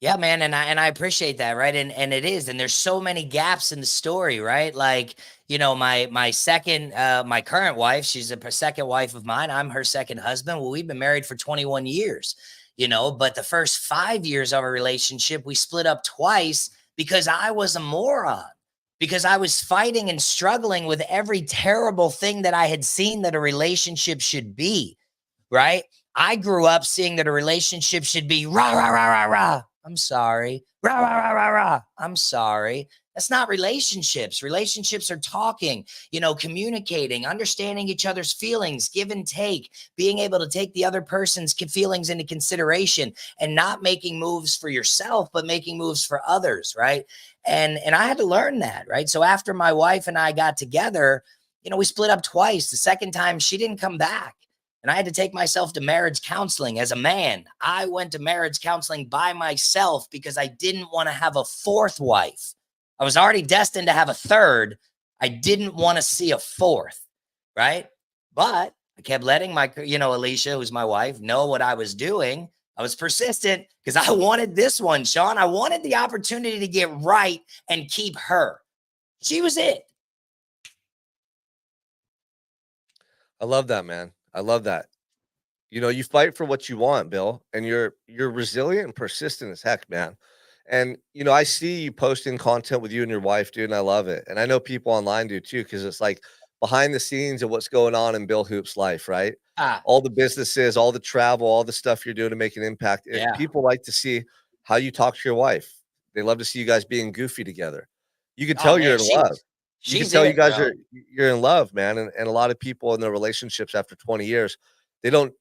Yeah, man, and I appreciate that, right? And it is, and there's so many gaps in the story, right? Like, my second, my current wife, she's a second wife of mine. I'm her second husband. Well, we've been married for 21 years, but the first 5 years of our relationship, we split up twice because I was a moron, because I was fighting and struggling with every terrible thing that I had seen that a relationship should be, right? I grew up seeing that a relationship should be rah, rah, rah, rah, rah. I'm sorry. Rah, rah, rah, rah, rah. I'm sorry. That's not relationships. Relationships are talking, communicating, understanding each other's feelings, give and take, being able to take the other person's feelings into consideration and not making moves for yourself, but making moves for others, right? And I had to learn that, right? So after my wife and I got together, we split up twice. The second time she didn't come back. And I had to take myself to marriage counseling as a man. I went to marriage counseling by myself because I didn't want to have a fourth wife. I was already destined to have a third. I didn't want to see a fourth, right? But I kept letting my, Alicia, who's my wife, know what I was doing. I was persistent because I wanted this one, Sean. I wanted the opportunity to get right and keep her. She was it. I love that, man. I love that. You fight for what you want, Bill, and you're resilient and persistent as heck, man. And I see you posting content with you and your wife, dude, and I love it. And I know people online do too, because it's like behind the scenes of what's going on in Bill Hoop's life, right? Ah, All the businesses, all the travel, all the stuff you're doing to make an impact. yeah. People like to see how you talk to your wife. They love to see you guys being goofy together. You can Oh tell you're man, in love. You can she's tell you it, guys bro. you're in love, man. And a lot of people in their relationships after 20 years, they don't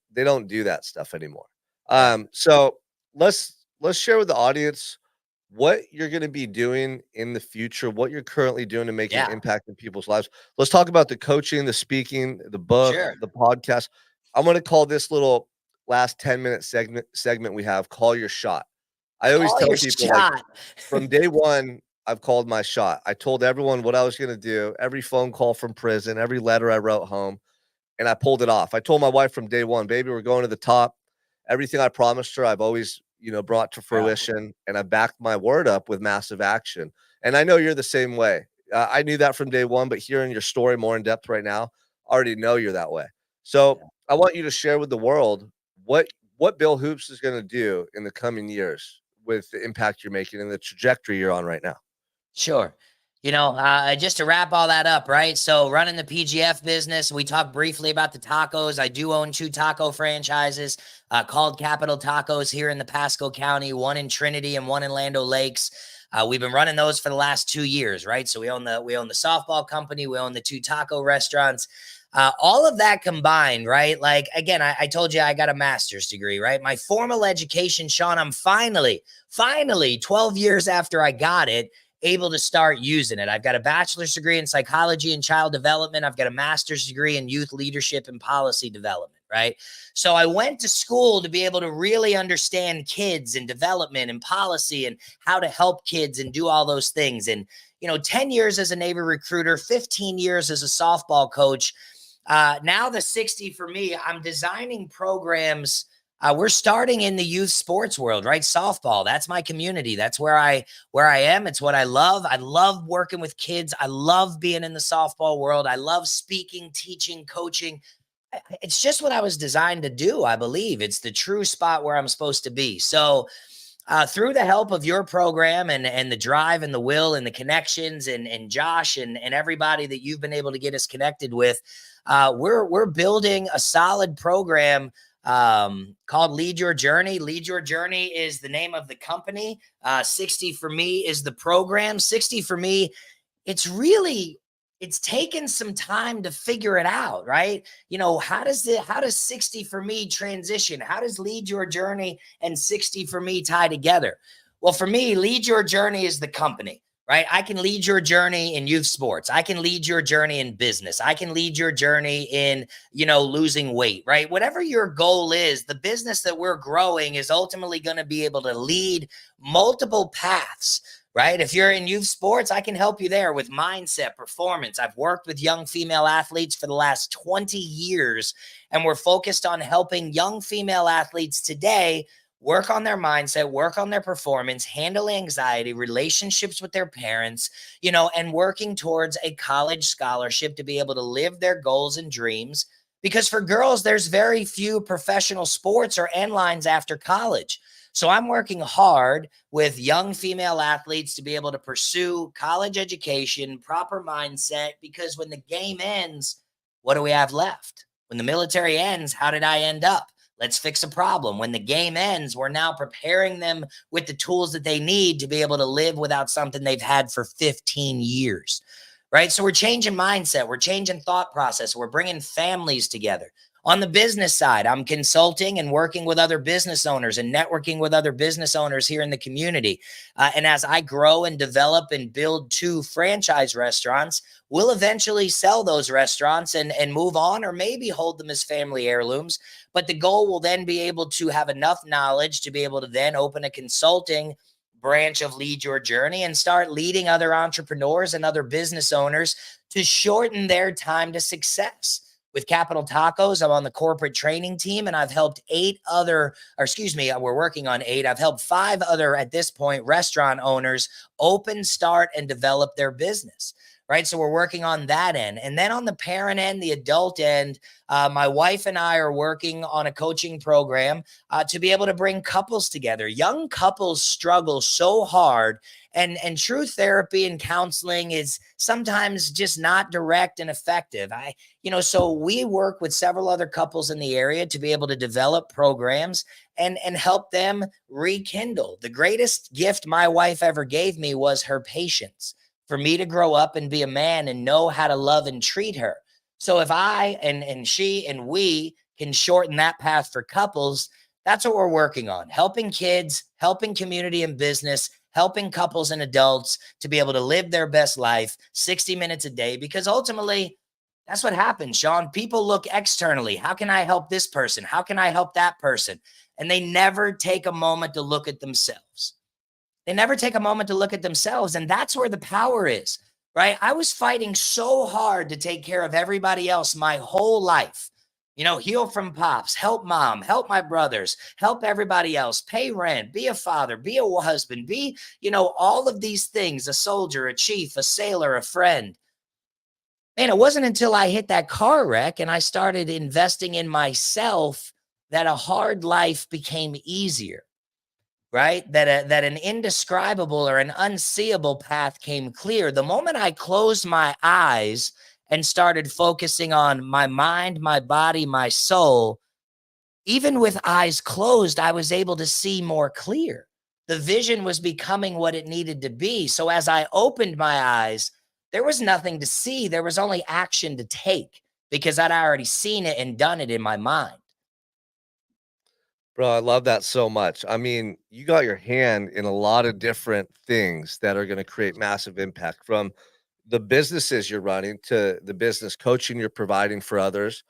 do that stuff anymore. Yeah, So let's share with the audience what you're going to be doing in the future, what you're currently doing to make an yeah, impact in people's lives. Let's talk about the coaching, the speaking, the book, sure. the podcast. I'm going to call this little last 10-minute segment we have call your shot. I always Call tell your people, like, shot. from day one, I've called my shot. I told everyone what I was going to do, every phone call from prison, every letter I wrote home, and I pulled it off. I told my wife from day one, baby, we're going to the top. Everything I promised her, I've always, brought to Bro. fruition, and I backed my word up with massive action. And I know you're the same way. I knew that from day one, but hearing your story more in depth right now, I already know you're that way. So I want you to share with the world what Bill Hoops is going to do in the coming years with the impact you're making and the trajectory you're on right now. Sure. Just to wrap all that up, right? So running the PGF business, we talked briefly about the tacos. I do own 2 taco franchises called Capital Tacos here in the Pasco County, one in Trinity and one in Land O'Lakes. We've been running those for the last 2 years, right? So we own the softball company, we own the 2 taco restaurants. All of that combined, right? Like, again, I told you I got a master's degree, right? My formal education, Sean, I'm finally, 12 years after I got it, able to start using it. I've got a bachelor's degree in psychology and child development. I've got a master's degree in youth leadership and policy development, right? So I went to school to be able to really understand kids and development and policy and how to help kids and do all those things. And, 10 years as a Navy recruiter, 15 years as a softball coach. Now the 60 for me, I'm designing programs. We're starting in the youth sports world, right? Softball. That's my community. That's where I am. It's what I love. I love working with kids. I love being in the softball world. I love speaking, teaching, coaching. It's just what I was designed to do. I believe it's the true spot where I'm supposed to be. So through the help of your program and the drive and the will and the connections and Josh and everybody that you've been able to get us connected with, we're building a solid program called Lead Your Journey. Lead Your Journey is the name of the company. 60 for me is the program. 60 for me, it's taken some time to figure it out, right? How does 60 for me transition? How does Lead Your Journey and 60 for me tie together? Well, for me, Lead Your Journey is the company, right? I can lead your journey in youth sports. I can lead your journey in business. I can lead your journey in, losing weight, right? Whatever your goal is, the business that we're growing is ultimately going to be able to lead multiple paths, right? If you're in youth sports, I can help you there with mindset, performance. I've worked with young female athletes for the last 20 years, and we're focused on helping young female athletes today work on their mindset, work on their performance, handle anxiety, relationships with their parents, and working towards a college scholarship to be able to live their goals and dreams. Because for girls, there's very few professional sports or end lines after college. So I'm working hard with young female athletes to be able to pursue college education, proper mindset, because when the game ends, what do we have left? When the military ends, how did I end up? Let's fix a problem. When the game ends, we're now preparing them with the tools that they need to be able to live without something they've had for 15 years, right? So we're changing mindset. We're changing thought process. We're bringing families together. On the business side, I'm consulting and working with other business owners and networking with other business owners here in the community. And as I grow and develop and build 2 franchise restaurants, we'll eventually sell those restaurants and move on, or maybe hold them as family heirlooms. But the goal will then be able to have enough knowledge to be able to then open a consulting branch of Lead Your Journey and start leading other entrepreneurs and other business owners to shorten their time to success. With Capital Tacos, I'm on the corporate training team, and I've helped we're working on 8. I've helped 5 other, at this point, restaurant owners open, start, and develop their business, right? So we're working on that end. And then on the parent end, the adult end, my wife and I are working on a coaching program to be able to bring couples together. Young couples struggle so hard, and true therapy and counseling is sometimes just not direct and effective. So we work with several other couples in the area to be able to develop programs and help them rekindle. The greatest gift my wife ever gave me was her patience, for me to grow up and be a man and know how to love and treat her. So if I and she and we can shorten that path for couples, that's what we're working on. Helping kids, helping community and business, helping couples and adults to be able to live their best life 60 minutes a day, because ultimately that's what happens, Sean. People look externally. How can I help this person? How can I help that person? And they never take a moment to look at themselves. They never take a moment to look at themselves. And that's where the power is, right? I was fighting so hard to take care of everybody else my whole life. Heal from pops, help mom, help my brothers, help everybody else, pay rent, be a father, be a husband, be, all of these things, a soldier, a chief, a sailor, a friend. Man, it wasn't until I hit that car wreck and I started investing in myself that a hard life became easier. Right? That an indescribable or an unseeable path came clear. The moment I closed my eyes and started focusing on my mind, my body, my soul, even with eyes closed, I was able to see more clear. The vision was becoming what it needed to be. So as I opened my eyes, there was nothing to see. There was only action to take, because I'd already seen it and done it in my mind. Bro, I love that so much. I mean, you got your hand in a lot of different things that are going to create massive impact, from the businesses you're running to the business coaching you're providing for others.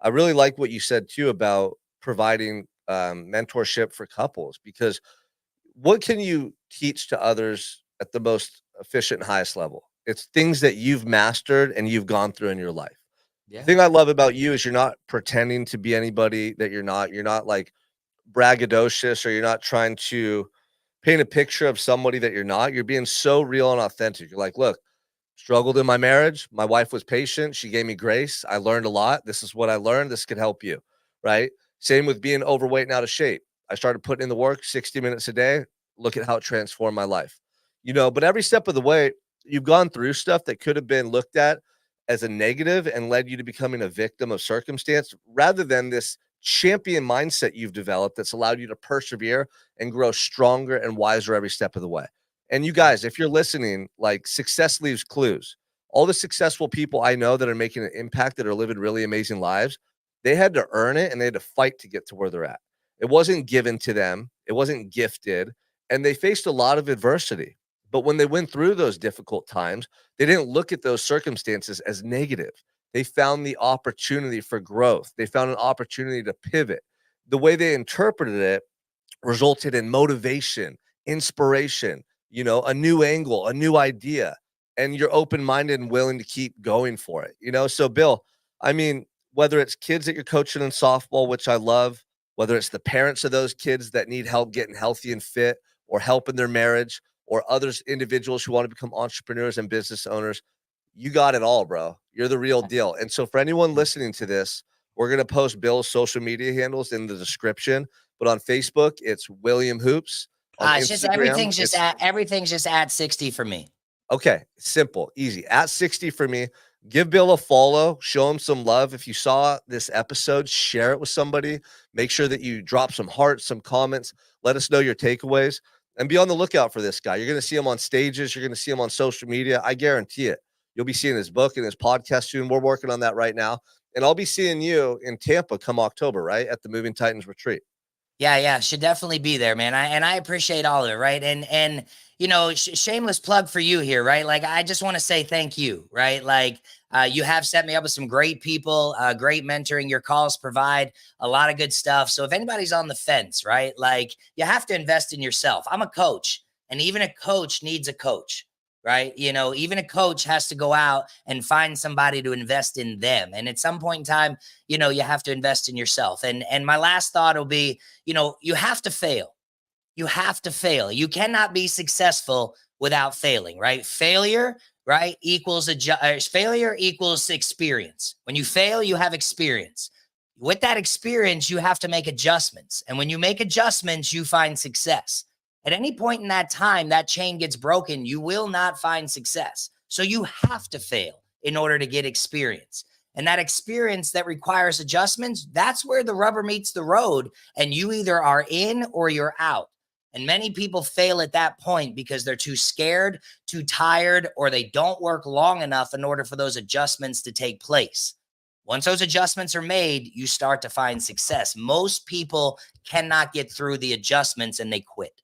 I really like what you said too about providing mentorship for couples, because what can you teach to others at the most efficient and highest level? It's things that you've mastered and you've gone through in your life. The Yeah. thing I love about you is you're not pretending to be anybody that you're not. You're not like braggadocious, or you're not trying to paint a picture of somebody that you're not. You're being so real and authentic. You're like, look, struggled in my marriage. My wife was patient. She gave me grace. I learned a lot. This is what I learned. This could help you. Right. Same with being overweight and out of shape. I started putting in the work 60 minutes a day. Look at how it transformed my life. But every step of the way, you've gone through stuff that could have been looked at as a negative and led you to becoming a victim of circumstance, rather than this champion mindset you've developed that's allowed you to persevere and grow stronger and wiser every step of the way. And you Yeah. guys, if you're listening, like, success leaves clues. All the successful people I know that are making an impact, that are living really amazing lives, they had to earn it and they had to fight to get to where they're at. It wasn't given to them. It wasn't gifted. And they faced a lot of adversity. But when they went through those difficult times, they didn't look at those circumstances as negative. They found the opportunity for growth. They found an opportunity to pivot. The way they interpreted it resulted in motivation, inspiration, a new angle, a new idea, and you're open-minded and willing to keep going for it. So Bill, I mean, whether it's kids that you're coaching in softball, which I love, whether it's the parents of those kids that need help getting healthy and fit or help in their marriage, or others individuals who want to become entrepreneurs and business owners, you got it all, bro. You're the real deal. And so for anyone listening to this, we're going to post Bill's social media handles in the description. But on Facebook, it's William Hoops. On It's just Instagram, everything's just at 60 for me. okay, simple, easy. At 60 for me. Give Bill a follow, show him some love. If you saw this episode, share it with somebody. Make sure that you drop some hearts, some comments. Let us know your takeaways and be on the lookout for this guy. You're going to see him on stages. You're going to see him on social media. I guarantee it. You'll be seeing his book and his podcast soon. We're working on that right now. And I'll be seeing you in Tampa come October, right? At the Moving Titans retreat. Yeah. Should definitely be there, man. I appreciate all of it. Right. And, shameless plug for you here, right? Like, I just want to say thank you, right? Like, you have set me up with some great people, great mentoring. Your calls provide a lot of good stuff. So if anybody's on the fence, right, like, you have to invest in yourself. I'm a coach, and even a coach needs a coach, right? Even a coach has to go out and find somebody to invest in them. And at some point in time, you have to invest in yourself. And my last thought will be, you have to fail. You have to fail. You cannot be successful without failing, right? Failure, right, failure equals experience. When you fail, you have experience. With that experience, you have to make adjustments. And when you make adjustments, you find success. At any point in that time, that chain gets broken, you will not find success. So you have to fail in order to get experience. And that experience that requires adjustments, that's where the rubber meets the road, and you either are in or you're out. And many people fail at that point because they're too scared, too tired, or they don't work long enough in order for those adjustments to take place. Once those adjustments are made, you start to find success. Most people cannot get through the adjustments and they quit.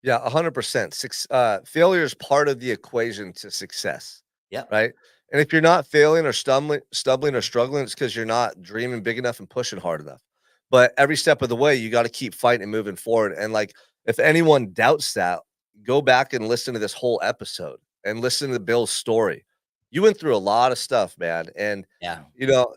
Yeah, 100%. Failure is part of the equation to success. Yeah. Right. And if you're not failing or stumbling or struggling, it's because you're not dreaming big enough and pushing hard enough. But every step of the way, you got to keep fighting and moving forward. And like, if anyone doubts that, go back and listen to this whole episode and listen to Bill's story. You went through a lot of stuff, man. And, Yeah.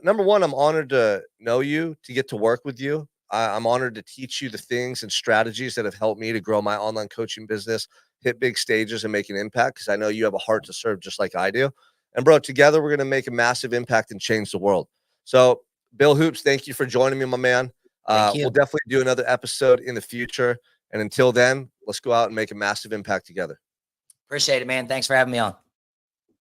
number one, I'm honored to know you, to get to work with you. I'm honored to teach you the things and strategies that have helped me to grow my online coaching business, hit big stages and make an impact, because I know you have a heart to serve just like I do. And bro, together we're going to make a massive impact and change the world. So Bill Hoops, thank you for joining me, my man. Thank you. We'll definitely do another episode in the future. And until then, let's go out and make a massive impact together. Appreciate it, man. Thanks for having me on.